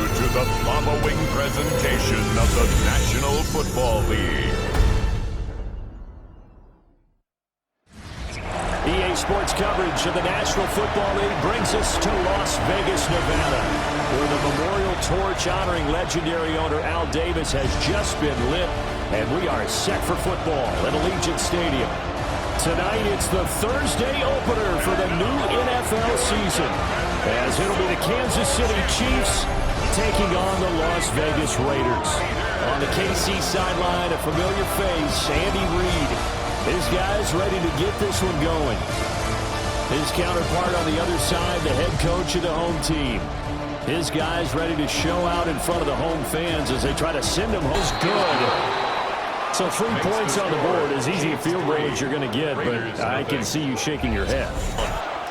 to the following presentation of the National Football League. EA Sports coverage of the National Football League brings us to Las Vegas, Nevada, where the memorial torch honoring legendary owner Al Davis has just been lit, and we are set for football at Allegiant Stadium. Tonight, it's the Thursday opener for the new NFL season, as it'll be the Kansas City Chiefs taking on the Las Vegas Raiders. On the KC sideline, a familiar face, Andy Reid. His guy's ready to get this one going. His counterpart on the other side, the head coach of the home team. His guy's ready to show out in front of the home fans as they try to send him home. Good. So 3 points on the board, as easy a field goal as you're going to get, but I can see you shaking your head.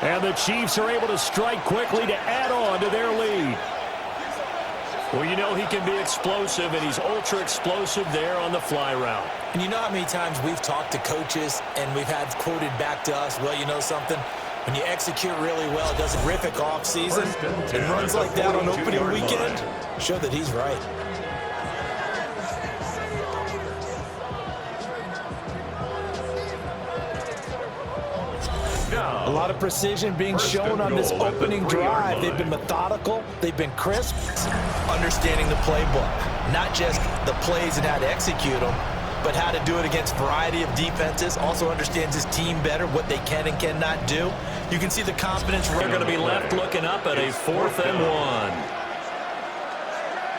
And the Chiefs are able to strike quickly to add on to their lead. Well, you know he can be explosive, and he's ultra-explosive there on the fly route. And you know how many times we've talked to coaches and we've had quoted back to us, well, you know something? When you execute really well, does a terrific offseason, and runs like that on opening weekend, show that he's right. A lot of precision being shown on this opening drive. They've been methodical. They've been crisp. Understanding the playbook. Not just the plays and how to execute them, but how to do it against a variety of defenses. Also understands his team better, what they can and cannot do. You can see the confidence. They're going to be left looking up at a 4th and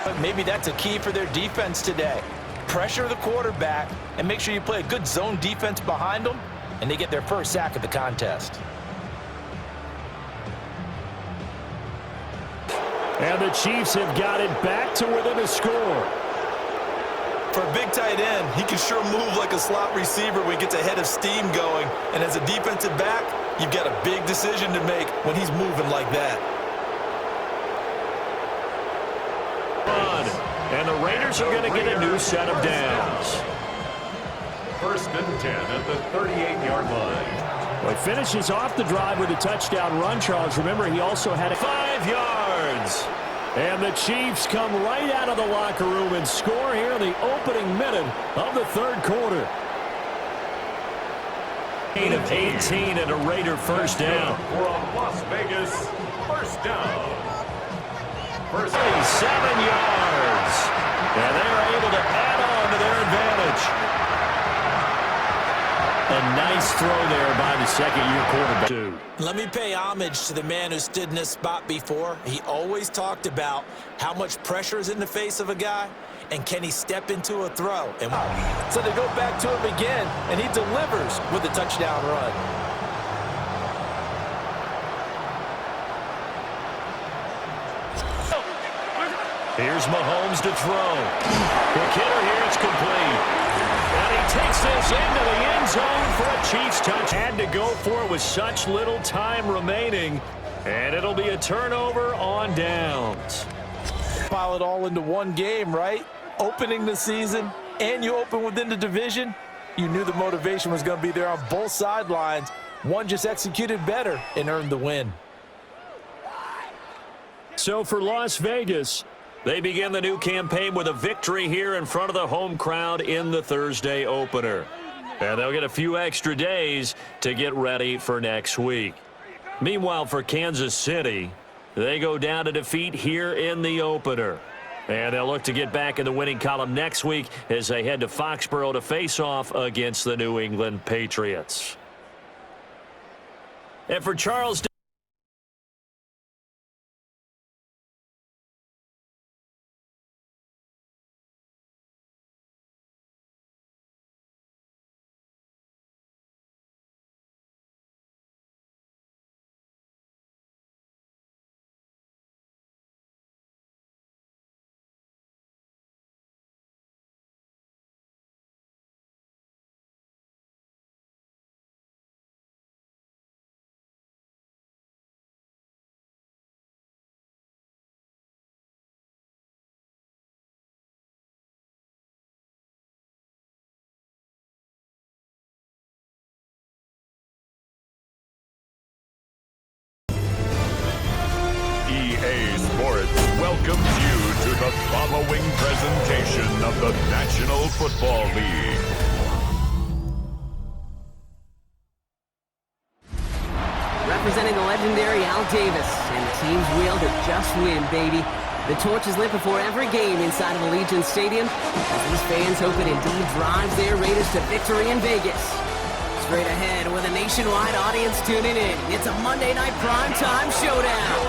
1. Maybe that's a key for their defense today. Pressure the quarterback and make sure you play a good zone defense behind them, and they get their first sack of the contest. And the Chiefs have got it back to within a score. For a big tight end, he can sure move like a slot receiver when he gets a head of steam going. And as a defensive back, you've got a big decision to make when he's moving like that. And the Raiders are going to get a new set of downs. 1st and 10 at the 38-yard line. Well, he finishes off the drive with a touchdown run, Charles. Remember, he also had 5 yards. And the Chiefs come right out of the locker room and score here in the opening minute of the 3rd quarter. Gain of 18 and a Raider first down. For a Las Vegas first down. 37 yards. And they're able to add on to their advantage. A nice throw there by the second-year quarterback. Let me pay homage to the man who stood in this spot before. He always talked about how much pressure is in the face of a guy, and can he step into a throw. And so they go back to him again, and he delivers with a touchdown run. Here's Mahomes to throw. Quick hitter here, it's complete. And he takes this into the end zone for a Chiefs touch. Had to go for it with such little time remaining. And it'll be a turnover on downs. Pile it all into one game, right? Opening the season, and you open within the division. You knew the motivation was going to be there on both sidelines. One just executed better and earned the win. So for Las Vegas, they begin the new campaign with a victory here in front of the home crowd in the Thursday opener. And they'll get a few extra days to get ready for next week. Meanwhile, for Kansas City, they go down to defeat here in the opener. And they'll look to get back in the winning column next week as they head to Foxborough to face off against the New England Patriots. And for Charles EA Sports welcomes you to the following presentation of the National Football League. Representing the legendary Al Davis, and the team's will to just win, baby. The torch is lit before every game inside of Allegiant Stadium, as these fans hope it indeed drives their Raiders to victory in Vegas. Straight ahead with a nationwide audience tuning in, it's a Monday night primetime showdown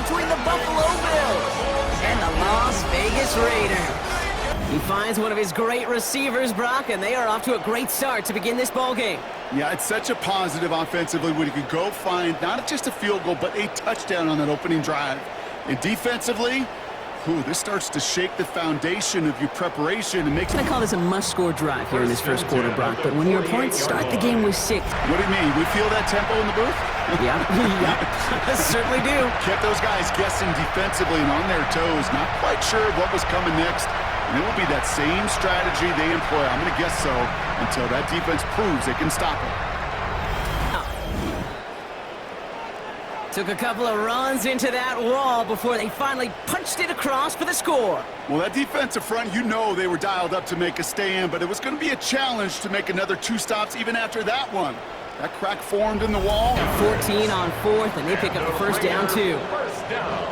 between the Buffalo Bills and the Las Vegas Raiders. He finds one of his great receivers, Brock, and they are off to a great start to begin this ballgame. Yeah, it's such a positive offensively when you could go find not just a field goal, but a touchdown on that opening drive. And defensively, this starts to shake the foundation of your preparation and makes... I'm going to call this a must-score drive here in this first quarter, Brock, but when your opponents start the game with 6... What do you mean? We feel that tempo in the booth? Yeah, yeah, certainly do. Kept those guys guessing defensively and on their toes, not quite sure what was coming next. And it will be that same strategy they employ, I'm going to guess so, until that defense proves they can stop it. Took a couple of runs into that wall before they finally punched it across for the score. Well, that defensive front, you know they were dialed up to make a stand, but it was going to be a challenge to make another 2 stops even after that one. That crack formed in the wall. 14 on 4th, and they pick up the first down, too. First down.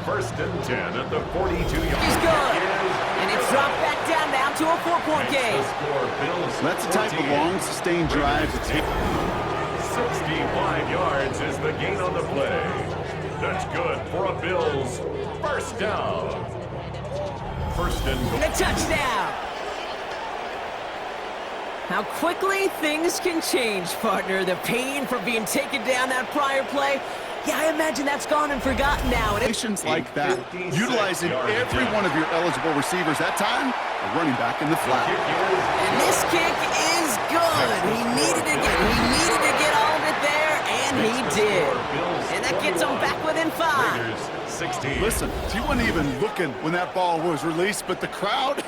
First and 10 at the 42-yard line. He's good. And it's dropped back down now to a 4-point game. That's the type of long, sustained drive to take. 65 yards is the gain on the play. That's good for a Bills first down. First and goal. The touchdown. How quickly things can change, partner. The pain for being taken down that prior play. Yeah, I imagine that's gone and forgotten now. Situations like that, utilizing every one of your eligible receivers that time, a running back in the flat. And this kick is good. He needed to get all of it there, and he did. And that gets him back within 5. Listen, he wasn't even looking when that ball was released, but the crowd,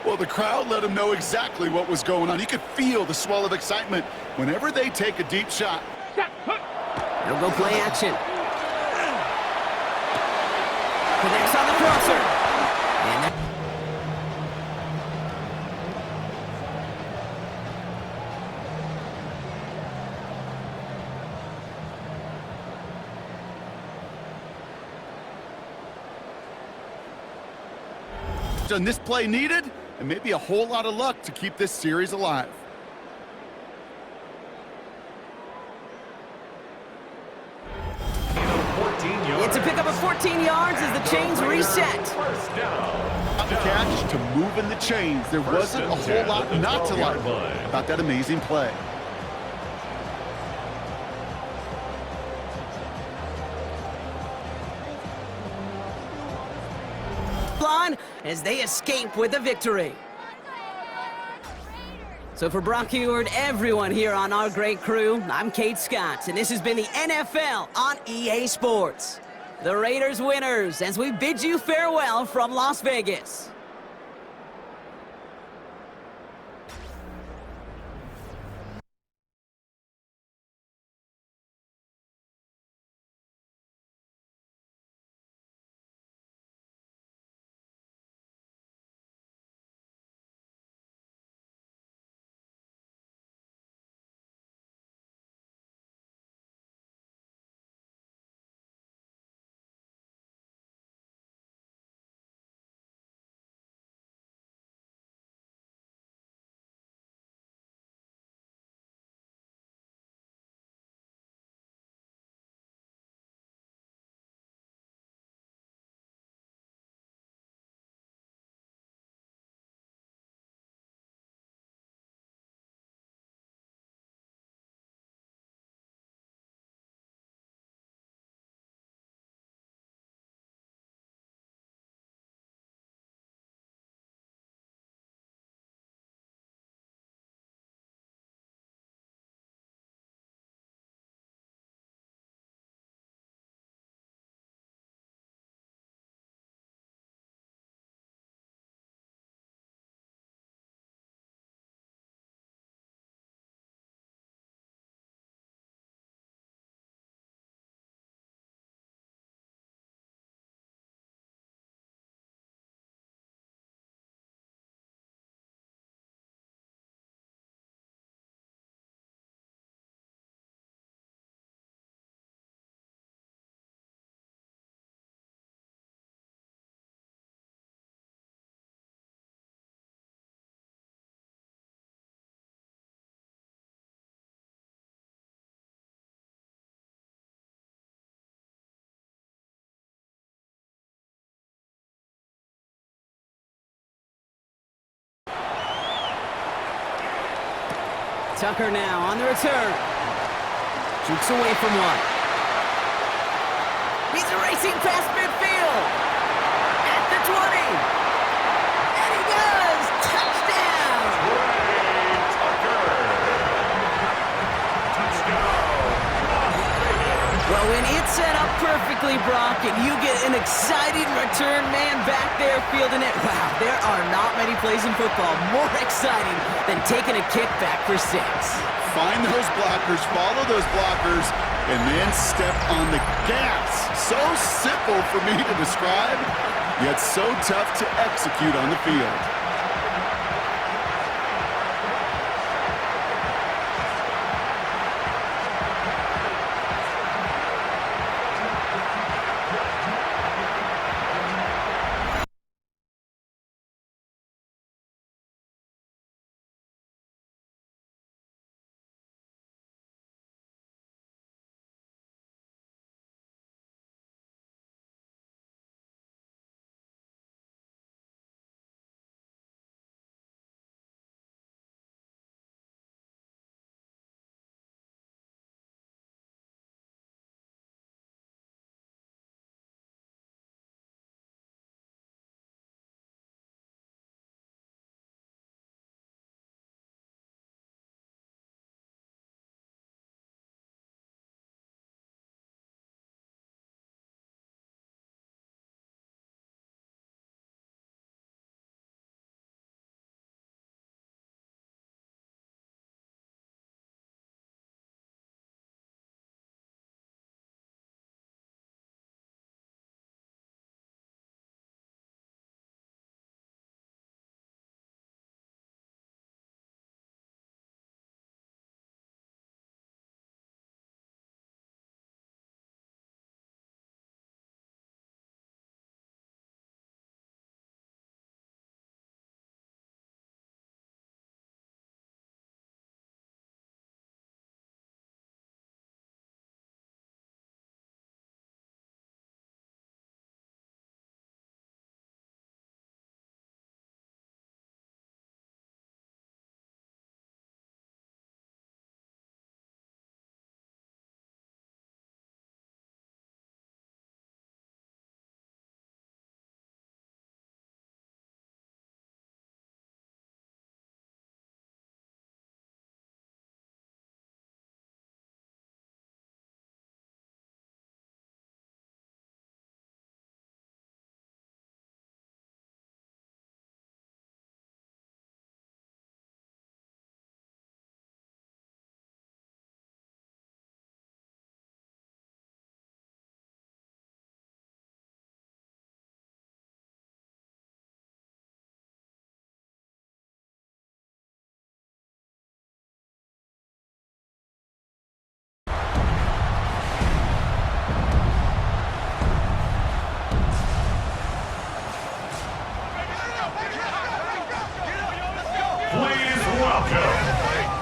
well, the crowd let him know exactly what was going on. You could feel the swell of excitement whenever they take a deep shot. He'll go play action. Connects on the crosser. And done this play needed, and maybe a whole lot of luck to keep this series alive. it's a pickup of 14 yards as the chains reset. Not the catch to moving the chains. There wasn't a whole lot not to like about that amazing play. As they escape with the victory. So for Brock Eward, everyone here on our great crew, I'm Kate Scott, and this has been the NFL on EA Sports. The Raiders winners as we bid you farewell from Las Vegas. Tucker now on the return. Jukes away from one. He's racing past midfield. At the 20. And he does. Touchdown. Well, when it's set up perfectly, Brock, and you get an exciting return man back there fielding it, wow, there are not many plays in football more exciting than taking a kick back for 6. Find those blockers, follow those blockers, and then step on the gas. So simple for me to describe, yet so tough to execute on the field.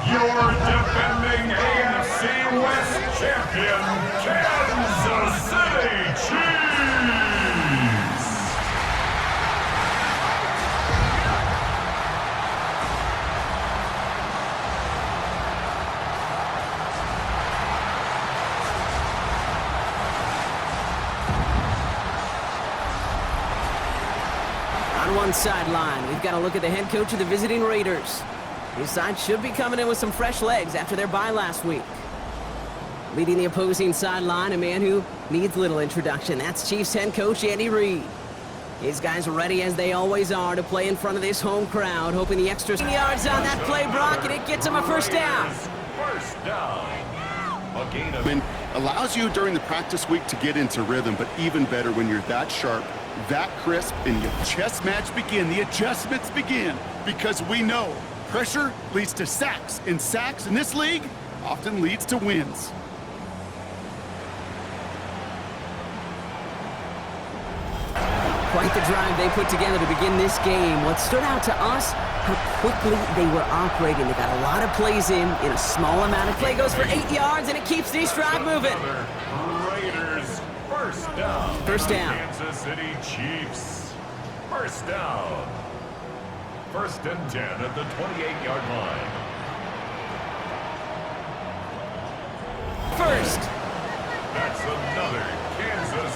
Your defending AFC West champion, Kansas City Chiefs. On one sideline, we've got to look at the head coach of the visiting Raiders. His side should be coming in with some fresh legs after their bye last week. Leading the opposing sideline, a man who needs little introduction. That's Chiefs head coach Andy Reid. His guys are ready, as they always are, to play in front of this home crowd, hoping the extra yards on that play, Brock, and it gets him a first down. First down. A gain of... And allows you during the practice week to get into rhythm, but even better when you're that sharp, that crisp, and your chess match begin, the adjustments begin, because we know pressure leads to sacks, and sacks in this league often leads to wins. Quite the drive they put together to begin this game. What stood out to us, how quickly they were operating. They got a lot of plays in a small amount of play. Goes for 8 yards, and it keeps this drive moving. Raiders, first down. First down. Kansas City Chiefs, first down. First and 10 at the 28-yard line.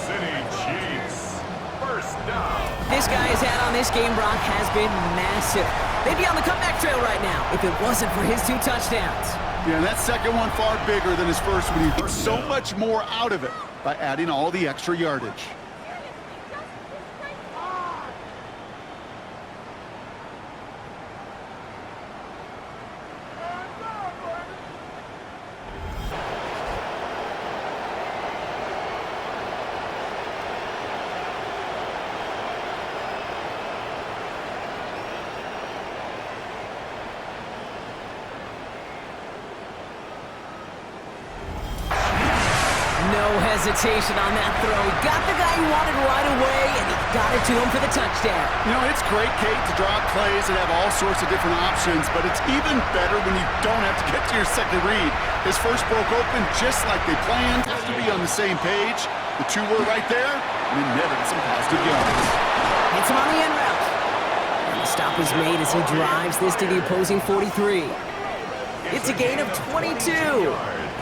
City Chiefs. First down. This guy has had on this game, Brock, has been massive. They'd be on the comeback trail right now if it wasn't for his 2 touchdowns. Yeah, and that second one far bigger than his first one. He gets so much more out of it by adding all the extra yardage. Hesitation on that throw. He got the guy he wanted right away, and he got it to him for the touchdown. You know, it's great, Kate, to draw plays and have all sorts of different options, but it's even better when you don't have to get to your second read. His first broke open just like they planned. Have to be on the same page. The 2 were right there, and it netted some positive yards. Hits him on the end route. And the stop is made as he drives this to the opposing 43. It's a gain of 22.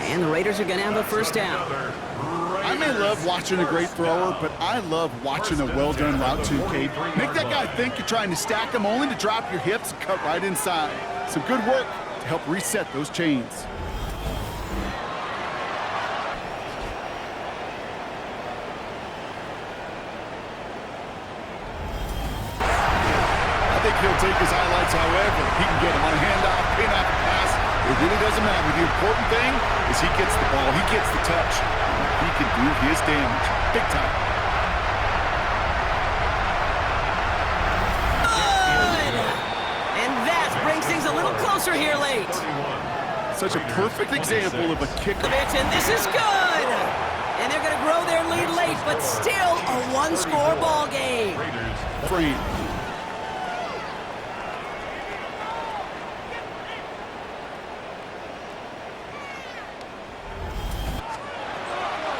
And the Raiders are going to have a first down. I may love watching a great thrower, but I love watching a well-done route too, Kate. Make that guy think you're trying to stack him only to drop your hips and cut right inside. Some good work to help reset those chains. I think he'll take his highlights however he can get him on a handoff, pin out the pass. It really doesn't matter. The important thing is he gets the ball, he gets the touch. He can do his damage. Big time. Good! And that brings things a little closer here late. Such a perfect example of a kicker. And this is good! And they're going to grow their lead late, but still a 1-score ball game. Frame.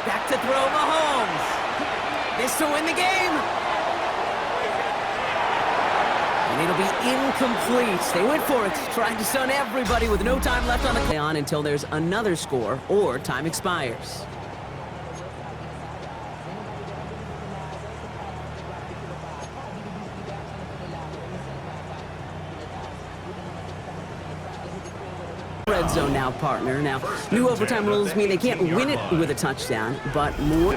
Back to throw Mahomes. This to win the game. And it'll be incomplete. They went for it, trying to stun everybody with no time left on the play on until there's another score or time expires. Red zone now, partner. Now, new overtime rules mean they can't win it with a touchdown, but more.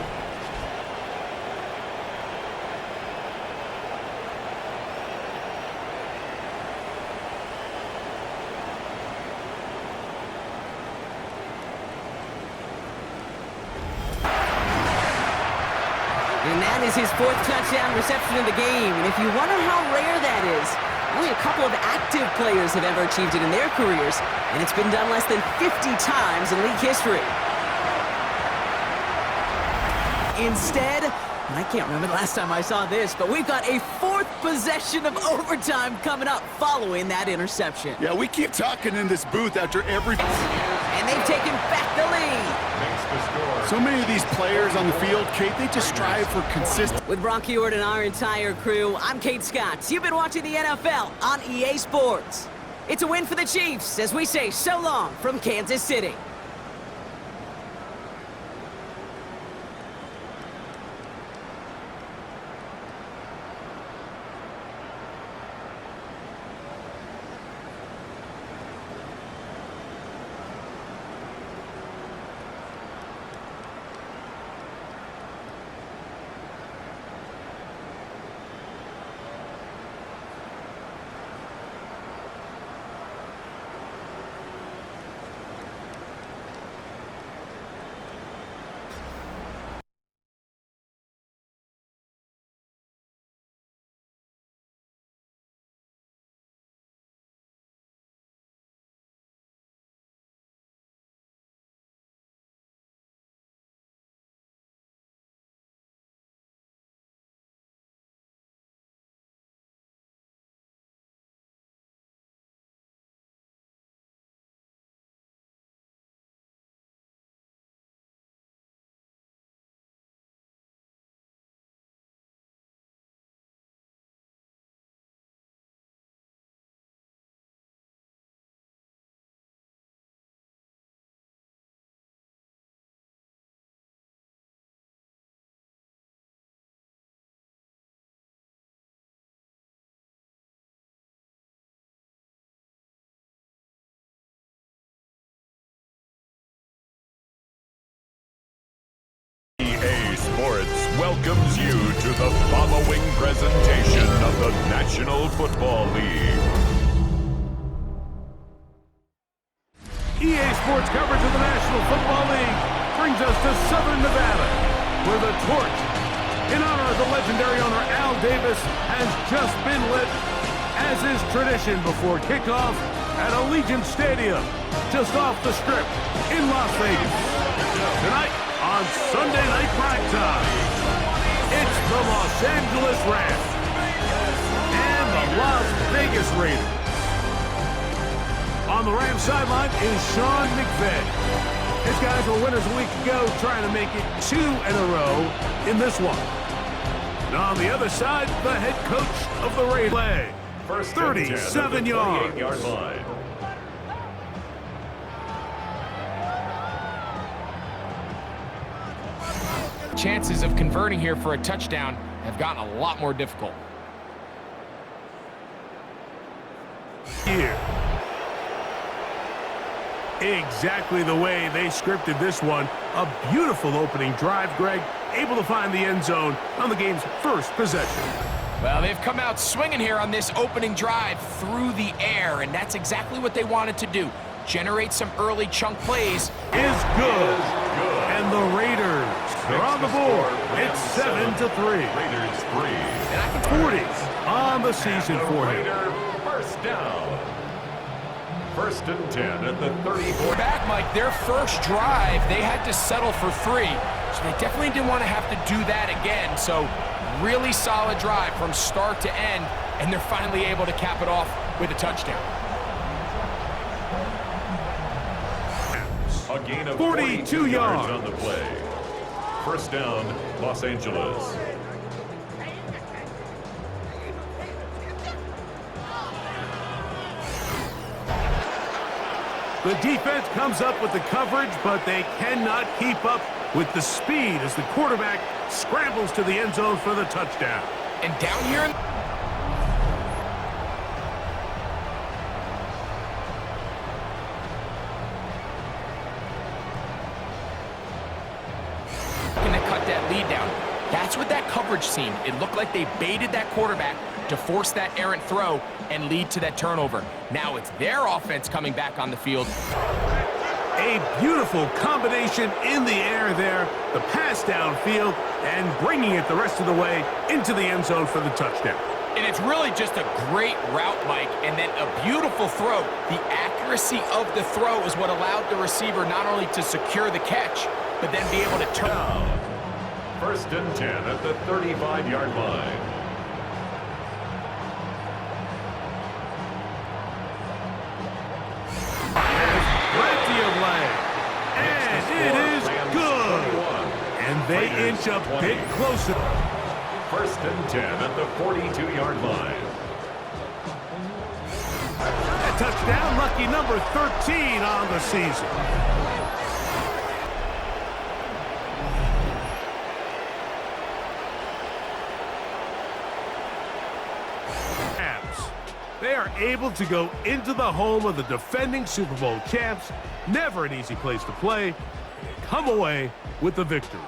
And that is his 4th touchdown reception of the game. And if you wonder how rare that is, only a couple of active players have ever achieved it in their careers, and it's been done less than 50 times in league history. Instead, I can't remember the last time I saw this, but we've got a 4th possession of overtime coming up following that interception. Yeah, we keep talking in this booth after every... And they've taken back the lead. So many of these players on the field, Kate, they just strive for consistency. With Brock Heward and our entire crew, I'm Kate Scott. You've been watching the NFL on EA Sports. It's a win for the Chiefs as we say so long from Kansas City. presentation of the National Football League. EA Sports coverage of the National Football League brings us to Southern Nevada, where the torch, in honor of the legendary owner Al Davis, has just been lit, as is tradition before kickoff at Allegiant Stadium, just off the Strip in Las Vegas. Tonight on Sunday Night Primetime, it's the Los Angeles Rams and the Las Vegas Raiders. On the Rams sideline is Sean McVay. His guys were winners a week ago, trying to make it 2 in a row in this one. And on the other side, the head coach of the Raiders. First 37 yards. Yard line. Chances of converting here for a touchdown have gotten a lot more difficult. Here. Exactly the way they scripted this one. A beautiful opening drive, Greg. Able to find the end zone on the game's first possession. Well, they've come out swinging here on this opening drive through the air, and that's exactly what they wanted to do. Generate some early chunk plays. Is good. And the Raiders are on the board. It's 7-3. Raiders 3. And I can 40 on the season for him. Raider first down. First and 10 at the 34. Back, Mike, their first drive, they had to settle for 3. So they definitely didn't want to have to do that again. So really solid drive from start to end, and they're finally able to cap it off with a touchdown. A gain of 42 yards on the play. First down, Los Angeles. The defense comes up with the coverage, but they cannot keep up with the speed as the quarterback scrambles to the end zone for the touchdown. And down here, and they cut that lead down. That's what that coverage seemed. It looked like they baited that quarterback to force that errant throw and lead to that turnover. Now it's their offense coming back on the field. A beautiful combination in the air there, the pass downfield, and bringing it the rest of the way into the end zone for the touchdown. And it's really just a great route, Mike, and then a beautiful throw. The accuracy of the throw is what allowed the receiver not only to secure the catch, but then be able to turn. Down. First and 10 at the 35-yard line. Plenty of leg. And it is good. And they inch a bit closer. First and 10 at the 42-yard line. A touchdown, lucky number 13 on the season. They are able to go into the home of the defending Super Bowl champs. Never an easy place to play. They come away with the victory.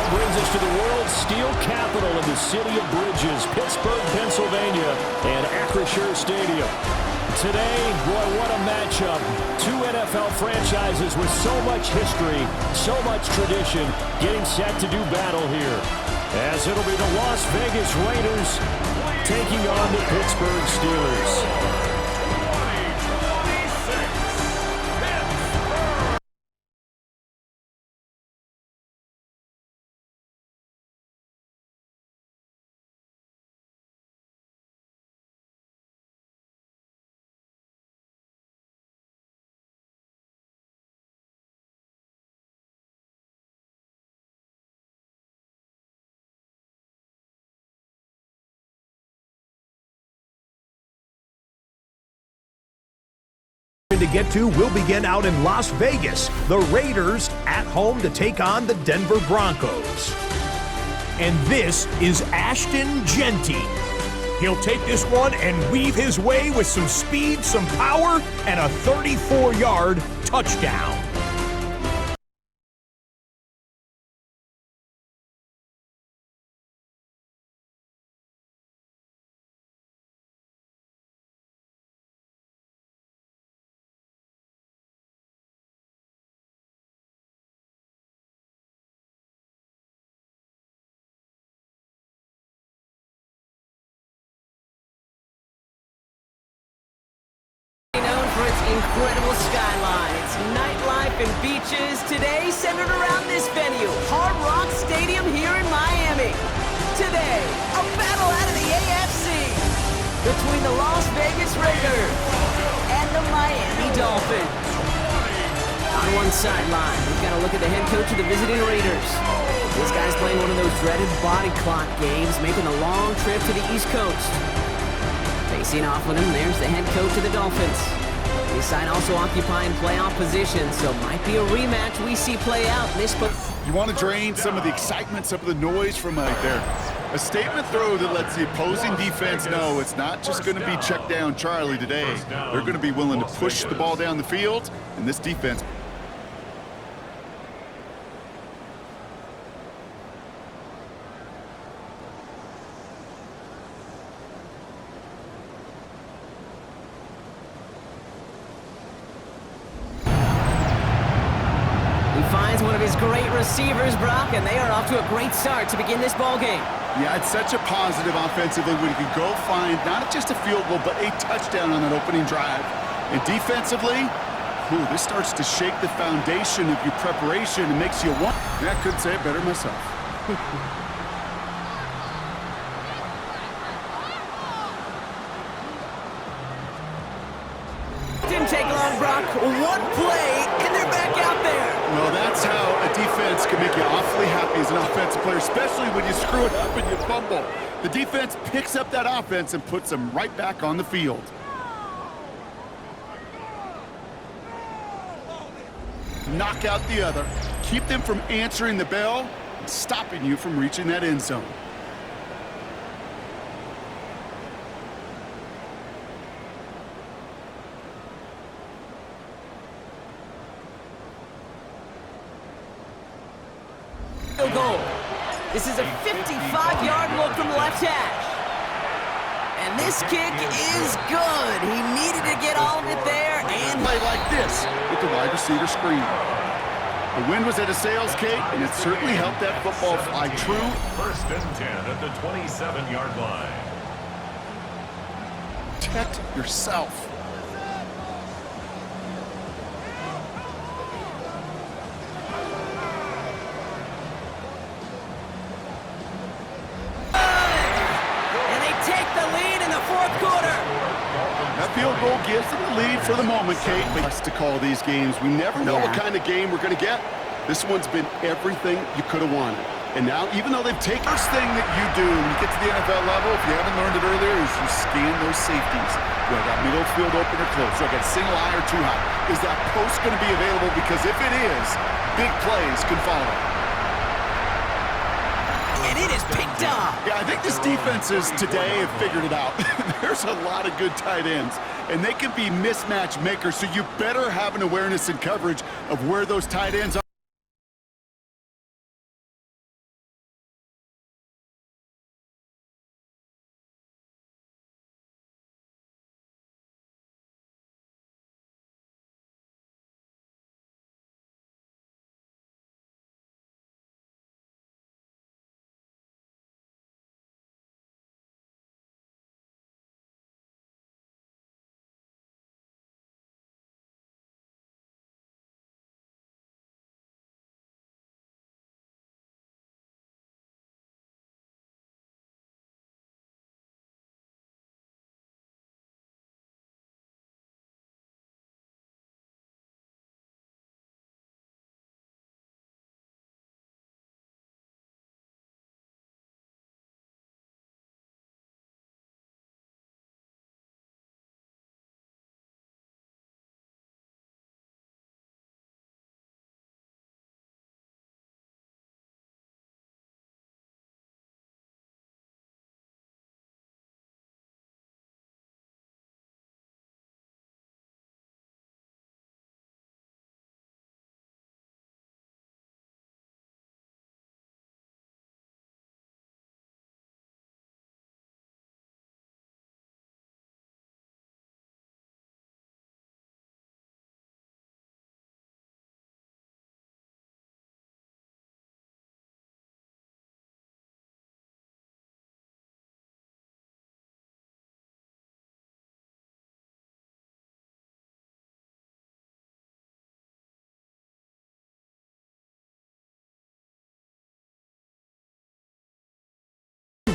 Brings us to the world's steel capital of the city of bridges, Pittsburgh, Pennsylvania, and Acrisure Stadium. Today, boy, what a matchup. Two NFL franchises with so much history, so much tradition, getting set to do battle here. as it'll be the Las Vegas Raiders taking on the Pittsburgh Steelers. 2026. To get to will begin out in Las Vegas. The Raiders at home to take on the Denver Broncos. And this is Ashton Genty. He'll take this one and weave his way with some speed, some power, and a 34-yard touchdown. Known for its incredible skyline, its nightlife and beaches, today centered around this venue, Hard Rock Stadium here in Miami. Today, a battle out of the AFC between the Las Vegas Raiders and the Miami Dolphins. On one sideline, we've got to look at the head coach of the visiting Raiders. This guy's playing one of those dreaded body clock games, making a long trip to the East Coast. Facing off with him, there's the head coach of the Dolphins. This side also occupying playoff position, so might be a rematch we see play out in this. You want to drain some of the excitement, some of the noise from a statement throw that lets the opposing defense know it's not just going to be check down Charlie today. They're going to be willing to push the ball down the field, and this defense. Finds one of his great receivers, Brock, and they are off to a great start to begin this ball game. Yeah, it's such a positive offensively when you can go find not just a field goal, but a touchdown on that opening drive. And defensively, this starts to shake the foundation of your preparation and makes you want. Yeah, I couldn't say it better myself. Didn't take long, Brock. One play, and they're back out there. Well, that's how a defense can make you awfully happy as an offensive player, especially when you screw it up and you fumble. The defense picks up that offense and puts them right back on the field. Knock out the other. Keep them from answering the bell and stopping you from reaching that end zone. Goal. This is a 55-yard look from the left hash. And this kick is good. He needed to get all of it there and play like this with the wide receiver screen. The wind was at a sails, Kate, and it certainly helped that football fly true. First and 10 at the 27-yard line. Protect yourself. That field goal gives them the lead for the moment, Kate. But us to call these games. We never know what kind of game we're going to get. This one's been everything you could have wanted. And now, even though they've taken first thing that you do when you get to the NFL level, if you haven't learned it earlier, is you scan those safeties. Do I got middle field open or close? Do I got single high or too high? Is that post going to be available? Because if it is, big plays can follow. And it is picked up. Yeah, I think this defenses today have figured it out. There's a lot of good tight ends, and they can be mismatch makers, so you better have an awareness and coverage of where those tight ends are.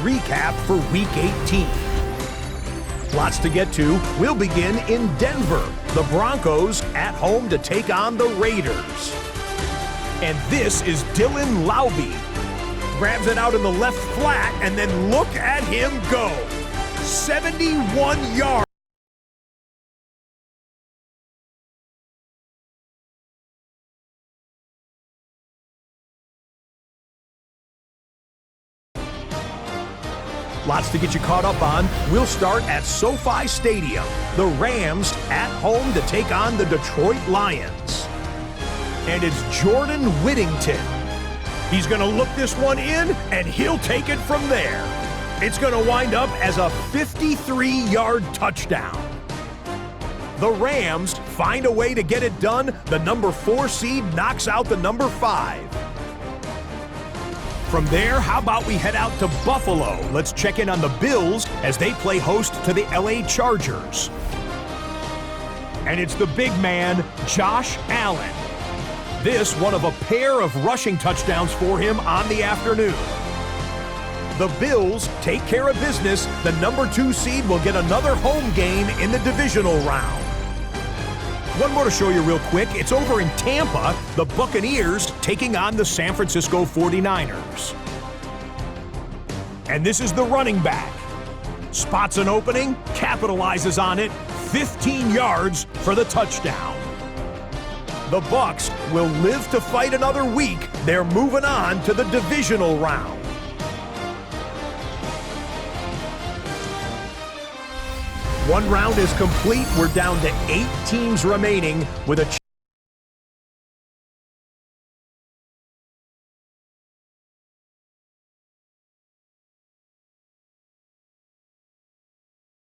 recap for Week 18. Lots to get to. We'll begin in Denver. The Broncos at home to take on the Raiders. And this is Dylan Laube. Grabs it out in the left flat, and then look at him go. 71 yards. Lots to get you caught up on. We'll start at SoFi Stadium. The Rams at home to take on the Detroit Lions. And it's Jordan Whittington. He's going to look this one in, and he'll take it from there. It's going to wind up as a 53-yard touchdown. The Rams find a way to get it done. The number 4 seed knocks out the number 5. From there, how about we head out to Buffalo? Let's check in on the Bills as they play host to the LA Chargers. And it's the big man, Josh Allen. This one of a pair of rushing touchdowns for him on the afternoon. The Bills take care of business. The number 2 seed will get another home game in the divisional round. One more to show you real quick. It's over in Tampa, the Buccaneers taking on the San Francisco 49ers. And this is the running back. Spots an opening, capitalizes on it, 15 yards for the touchdown. The Bucs will live to fight another week. They're moving on to the divisional round. One round is complete. We're down to 8 teams remaining with a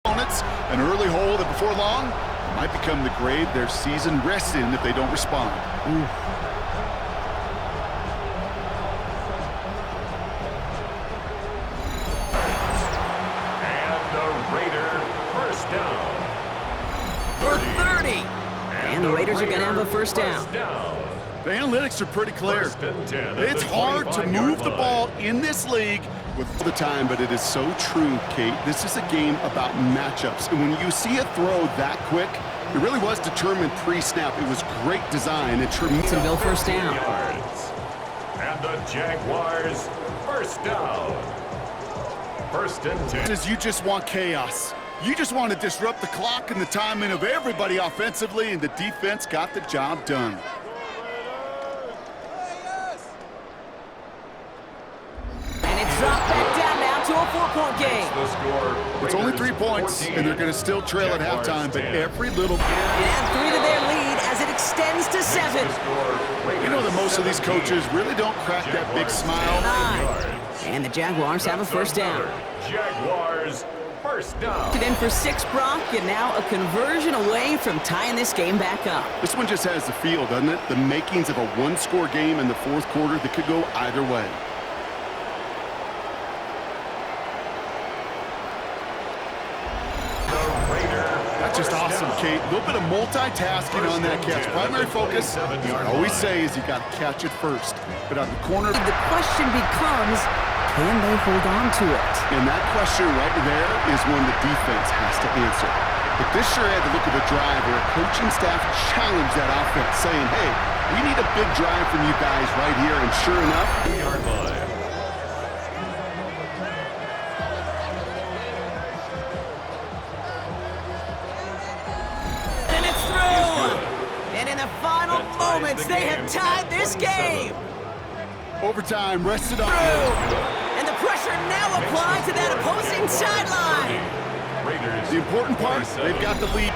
an early hole that before long might become the grave their season rests in if they don't respond. Ooh. And the Raiders are going to have a first down. The analytics are pretty clear. It's hard to move the ball in this league with the time, but it is so true, Kate. This is a game about matchups. And when you see a throw that quick, it really was determined pre-snap. It was great design. And Bill first down. And the Jaguars first down. First and 10. You just want chaos. You just want to disrupt the clock and the timing of everybody offensively, and the defense got the job done. And it's dropped back down now to a 4-point game. It's only 3 points, and they're going to still trail at halftime, but every little... And add 3 to their lead as it extends to 7. You know that most of these coaches really don't crack that big smile. 9. And the Jaguars have a first down. Jaguars first down. In for 6, Brock, and now a conversion away from tying this game back up. This one just has the feel, doesn't it? The makings of a one-score game in the fourth quarter that could go either way. That's just awesome, Kate. A little bit of multitasking on that catch. Primary focus, I always say, is you got to catch it first. But on the corner... The question becomes, can they hold on to it? And that question right there is one the defense has to answer. But this sure had the look of a drive where a coaching staff challenged that offense, saying, hey, we need a big drive from you guys right here. And sure enough, Yard line. And it's through! And in the final moments, they have tied this game! overtime, rested on. And the pressure now applied to that opposing sideline. The important part, they've got the lead.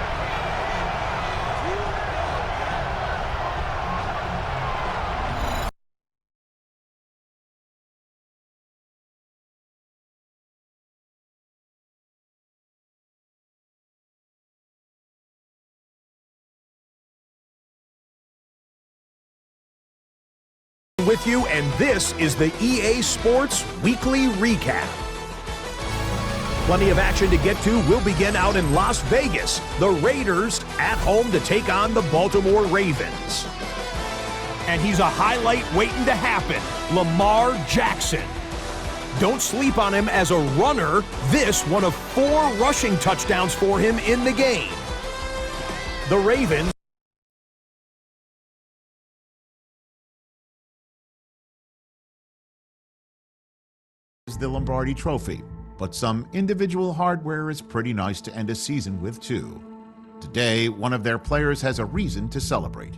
With you, and this is the EA Sports Weekly Recap. Plenty of action to get to. We'll begin out in Las Vegas. The Raiders at home to take on the Baltimore Ravens. And he's a highlight waiting to happen, Lamar Jackson. Don't sleep on him as a runner. This one of 4 rushing touchdowns for him in the game. The Ravens the Lombardi Trophy, but some individual hardware is pretty nice to end a season with too. Today, one of their players has a reason to celebrate.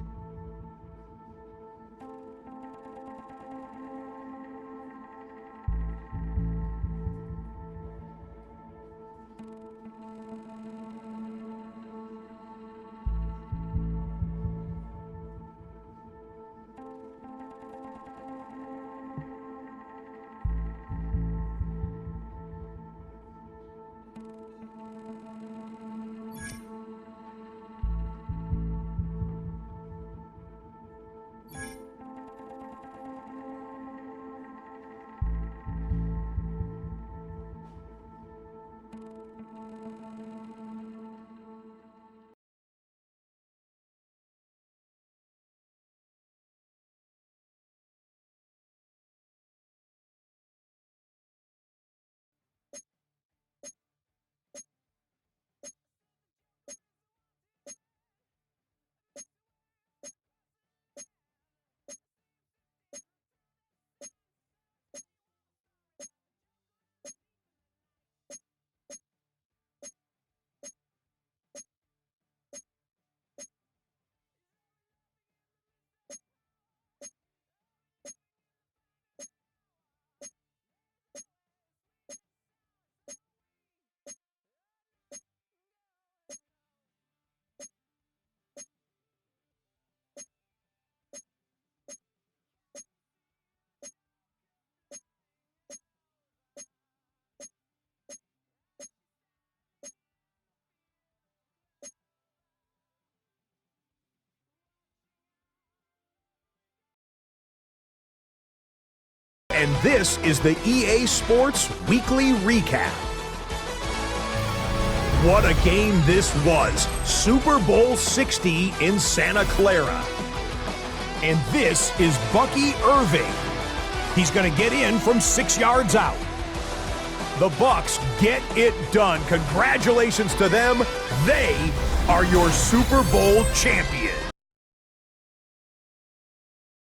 And this is the EA Sports Weekly Recap. What a game this was. Super Bowl 60 in Santa Clara. And this is Bucky Irving. He's going to get in from 6 yards out. The Bucs get it done. Congratulations to them. They are your Super Bowl champions.